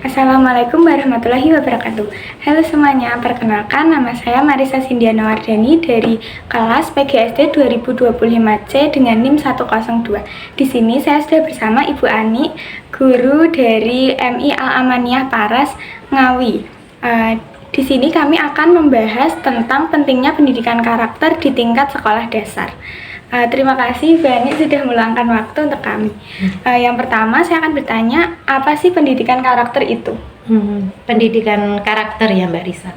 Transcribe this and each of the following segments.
Assalamualaikum warahmatullahi wabarakatuh. Halo semuanya, perkenalkan nama saya Marisa Sindiana Wardani dari kelas PGSD 2025C dengan NIM 102. Di sini saya sudah bersama Ibu Ani, guru dari MI Al-Amaniyah Paras Ngawi. Di sini kami akan membahas tentang pentingnya pendidikan karakter di tingkat sekolah dasar. Terima kasih Ibu Ani sudah meluangkan waktu untuk kami. Yang pertama saya akan bertanya, apa sih pendidikan karakter itu? Pendidikan karakter ya Mbak Risa.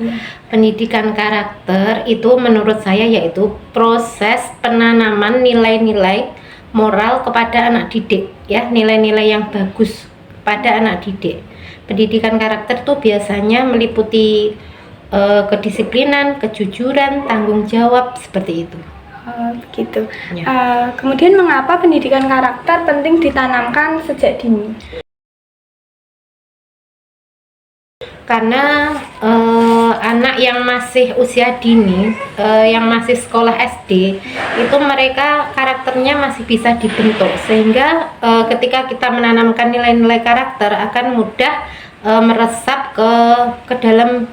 Pendidikan karakter itu menurut saya yaitu proses penanaman nilai-nilai moral kepada anak didik, ya, nilai-nilai yang bagus pada anak didik. Pendidikan karakter itu biasanya meliputi kedisiplinan, kejujuran, tanggung jawab, seperti itu. Begitu. Ya. Kemudian mengapa pendidikan karakter penting ditanamkan sejak dini? Karena anak yang masih usia dini, yang masih sekolah SD, itu mereka karakternya masih bisa dibentuk, sehingga ketika kita menanamkan nilai-nilai karakter akan mudah meresap ke dalam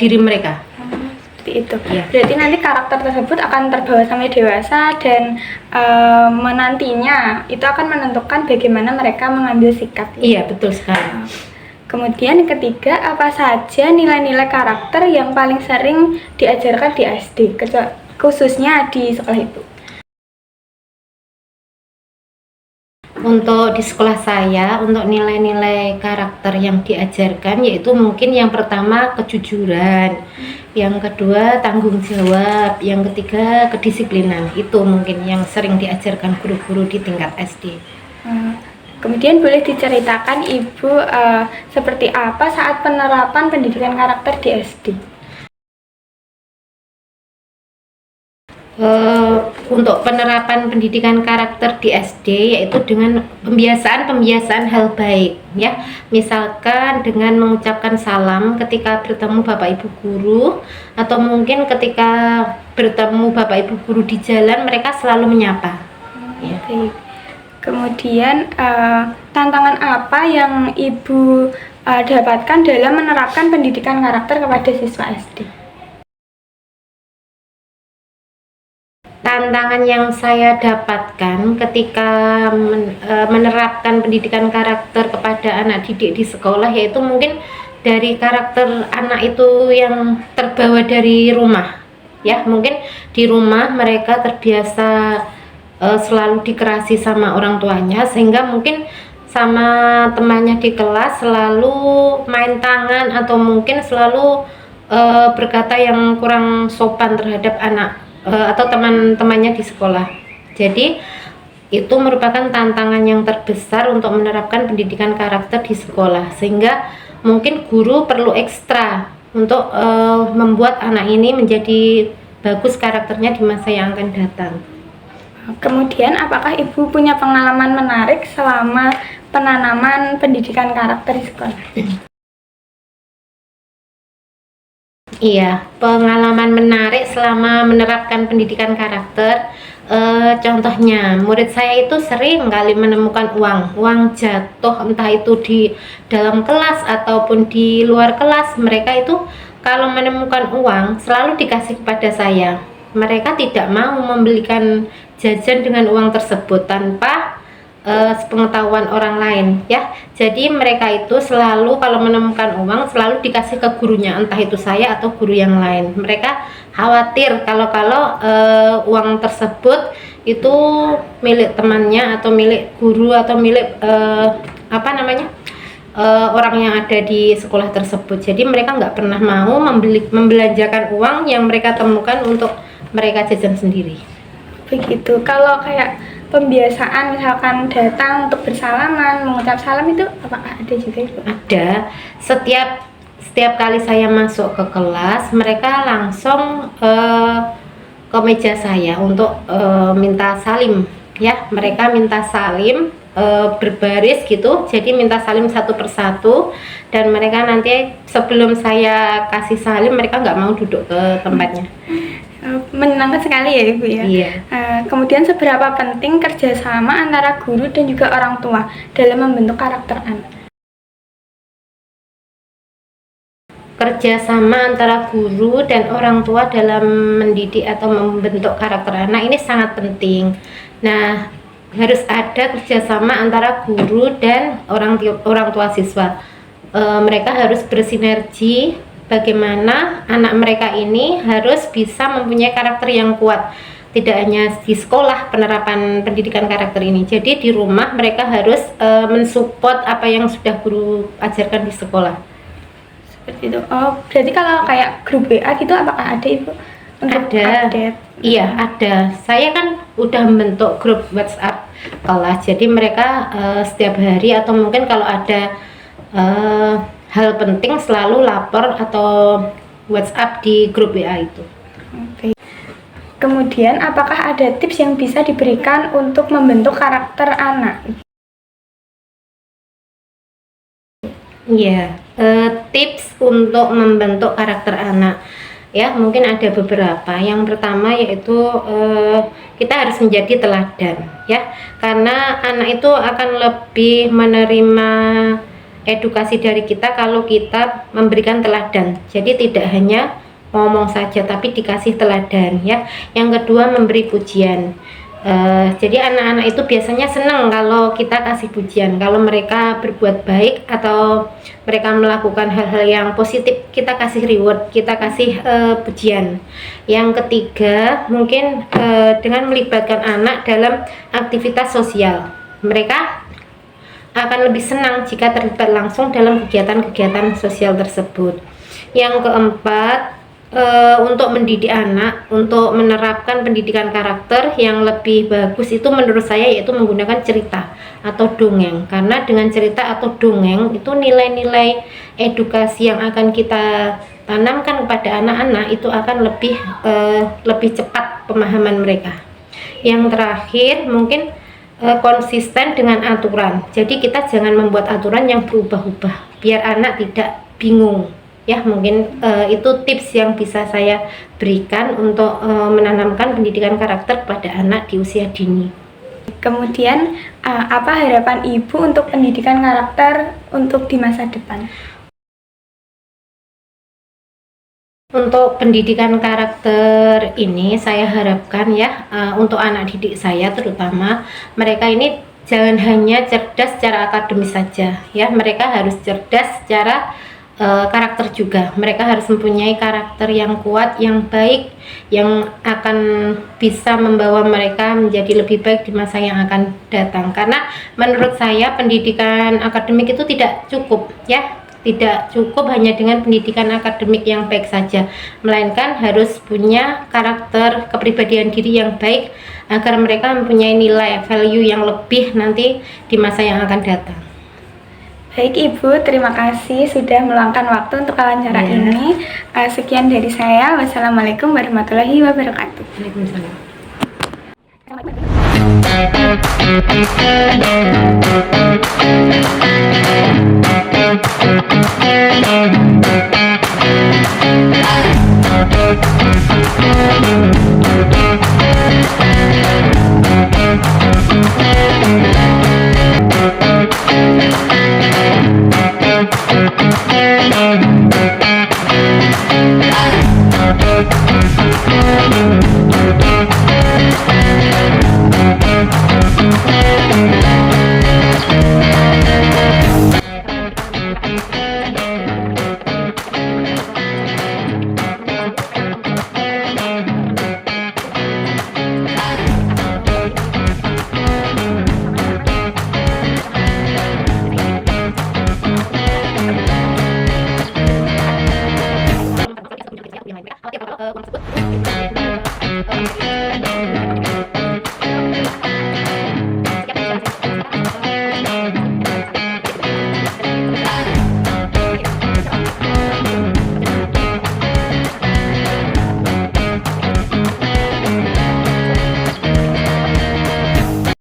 diri mereka. Itu ya. Berarti nanti karakter tersebut akan terbawa sampai dewasa dan menantinya itu akan menentukan bagaimana mereka mengambil sikap. Iya, betul sekali. Kemudian yang ketiga, apa saja nilai-nilai karakter yang paling sering diajarkan di SD, khususnya di sekolah itu? Untuk di sekolah saya, untuk nilai-nilai karakter yang diajarkan yaitu mungkin yang pertama kejujuran, yang kedua tanggung jawab, yang ketiga kedisiplinan. Itu mungkin yang sering diajarkan guru-guru di tingkat SD. Kemudian boleh diceritakan Ibu seperti apa saat penerapan pendidikan karakter di SD? Untuk penerapan pendidikan karakter di SD yaitu dengan pembiasaan hal baik, ya, misalkan dengan mengucapkan salam ketika bertemu Bapak Ibu guru, atau mungkin ketika bertemu Bapak Ibu guru di jalan mereka selalu menyapa. Ya. Baik. Kemudian tantangan apa yang Ibu dapatkan dalam menerapkan pendidikan karakter kepada siswa SD? Tantangan yang saya dapatkan ketika menerapkan pendidikan karakter kepada anak didik di sekolah yaitu mungkin dari karakter anak itu yang terbawa dari rumah, ya, mungkin di rumah mereka terbiasa selalu dikerasi sama orang tuanya, sehingga mungkin sama temannya di kelas selalu main tangan atau mungkin selalu berkata yang kurang sopan terhadap anak atau teman-temannya di sekolah. Jadi itu merupakan tantangan yang terbesar untuk menerapkan pendidikan karakter di sekolah, sehingga mungkin guru perlu ekstra untuk membuat anak ini menjadi bagus karakternya di masa yang akan datang. Kemudian apakah Ibu punya pengalaman menarik selama penanaman pendidikan karakter di sekolah? Iya, pengalaman menarik selama menerapkan pendidikan karakter. Contohnya, murid saya itu sering kali menemukan uang jatuh, entah itu di dalam kelas ataupun di luar kelas. Mereka itu kalau menemukan uang selalu dikasih kepada saya. Mereka tidak mau membelikan jajan dengan uang tersebut tanpa sepengetahuan orang lain, ya. Jadi mereka itu selalu kalau menemukan uang selalu dikasih ke gurunya, entah itu saya atau guru yang lain. Mereka khawatir kalau uang tersebut itu milik temannya atau milik guru atau milik orang yang ada di sekolah tersebut. Jadi mereka nggak pernah mau membelanjakan uang yang mereka temukan untuk mereka jajan sendiri. Begitu. Kalau kayak pembiasaan misalkan datang untuk bersalaman, mengucap salam itu apakah ada juga Ibu? Ada. Setiap kali saya masuk ke kelas, mereka langsung ke meja saya untuk minta salim ya. Mereka minta salim berbaris gitu, jadi minta salim satu persatu, dan mereka nanti sebelum saya kasih salim mereka nggak mau duduk ke tempatnya. Menyenangkan sekali ya Ibu ya. Iya. Kemudian seberapa penting kerjasama antara guru dan juga orang tua dalam membentuk karakter anak? Kerjasama antara guru dan orang tua dalam mendidik atau membentuk karakter anak ini sangat penting. Nah, harus ada kerjasama antara guru dan orang tua siswa. Mereka harus bersinergi. Bagaimana anak mereka ini harus bisa mempunyai karakter yang kuat. Tidak hanya di sekolah penerapan pendidikan karakter ini. Jadi di rumah mereka harus mensupport apa yang sudah guru ajarkan di sekolah. Seperti itu. Oh, berarti kalau kayak grup WA gitu apakah ada Ibu? Untuk Ada. update? Iya, ada. Saya kan udah membentuk grup WhatsApp kelas. Jadi mereka setiap hari atau mungkin kalau ada hal penting selalu lapor atau WhatsApp di grup WA itu. Oke. Kemudian apakah ada tips yang bisa diberikan untuk membentuk karakter anak? Iya, tips untuk membentuk karakter anak. Ya, mungkin ada beberapa. Yang pertama yaitu kita harus menjadi teladan, ya. Karena anak itu akan lebih menerima edukasi dari kita kalau kita memberikan teladan. Jadi tidak hanya ngomong saja, tapi dikasih teladan, ya. Yang kedua, memberi pujian. Jadi anak-anak itu biasanya senang kalau kita kasih pujian. Kalau mereka berbuat baik atau mereka melakukan hal-hal yang positif, kita kasih reward, kita kasih pujian. Yang ketiga, mungkin dengan melibatkan anak dalam aktivitas sosial. Mereka akan lebih senang jika terlibat langsung dalam kegiatan-kegiatan sosial tersebut. Yang keempat, untuk mendidik anak, untuk menerapkan pendidikan karakter yang lebih bagus itu menurut saya yaitu menggunakan cerita atau dongeng. Karena dengan cerita atau dongeng itu nilai-nilai edukasi yang akan kita tanamkan kepada anak-anak itu akan lebih cepat pemahaman mereka. Yang terakhir mungkin konsisten dengan aturan. Jadi kita jangan membuat aturan yang berubah-ubah biar anak tidak bingung. Ya, mungkin itu tips yang bisa saya berikan untuk menanamkan pendidikan karakter pada anak di usia dini. Kemudian apa harapan Ibu untuk pendidikan karakter untuk di masa depan? Untuk pendidikan karakter ini saya harapkan ya untuk anak didik saya terutama mereka ini jangan hanya cerdas secara akademis saja, ya. Mereka harus cerdas secara karakter juga. Mereka harus mempunyai karakter yang kuat, yang baik, yang akan bisa membawa mereka menjadi lebih baik di masa yang akan datang. Karena menurut saya pendidikan akademik itu tidak cukup, ya. Tidak cukup hanya dengan pendidikan akademik yang baik saja, melainkan harus punya karakter kepribadian diri yang baik agar mereka mempunyai nilai value yang lebih nanti di masa yang akan datang. Baik Ibu, terima kasih sudah meluangkan waktu untuk wawancara ini. Sekian dari saya. Wassalamualaikum warahmatullahi wabarakatuh. Waalaikumsalam.